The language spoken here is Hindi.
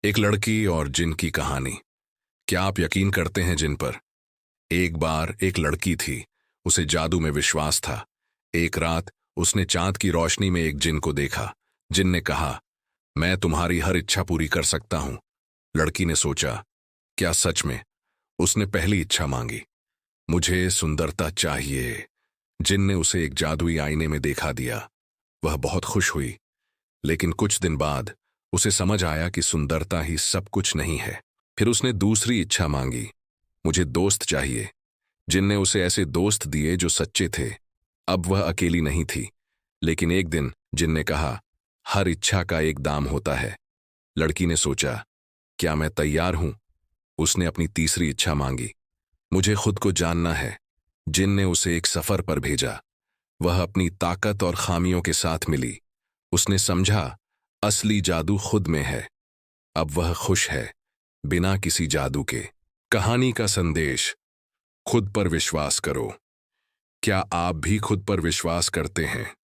एक लड़की और जिन की कहानी। क्या आप यकीन करते हैं जिन पर? एक बार एक लड़की थी। उसे जादू में विश्वास था। एक रात उसने चांद की रोशनी में एक जिन को देखा। जिन ने कहा, मैं तुम्हारी हर इच्छा पूरी कर सकता हूं। लड़की ने सोचा, क्या सच में? उसने पहली इच्छा मांगी, मुझे सुंदरता चाहिए। जिन ने उसे एक जादुई आईने में देखा दिया। वह बहुत खुश हुई, लेकिन कुछ दिन बाद उसे समझ आया कि सुंदरता ही सब कुछ नहीं है। फिर उसने दूसरी इच्छा मांगी, मुझे दोस्त चाहिए। जिन ने उसे ऐसे दोस्त दिए जो सच्चे थे। अब वह अकेली नहीं थी। लेकिन एक दिन जिन ने कहा, हर इच्छा का एक दाम होता है। लड़की ने सोचा, क्या मैं तैयार हूं? उसने अपनी तीसरी इच्छा मांगी, मुझे खुद को जानना है। जिन ने उसे एक सफर पर भेजा। वह अपनी ताकत और खामियों के साथ मिली। उसने समझा, असली जादू खुद में है। अब वह खुश है, बिना किसी जादू के। कहानी का संदेश, खुद पर विश्वास करो। क्या आप भी खुद पर विश्वास करते हैं?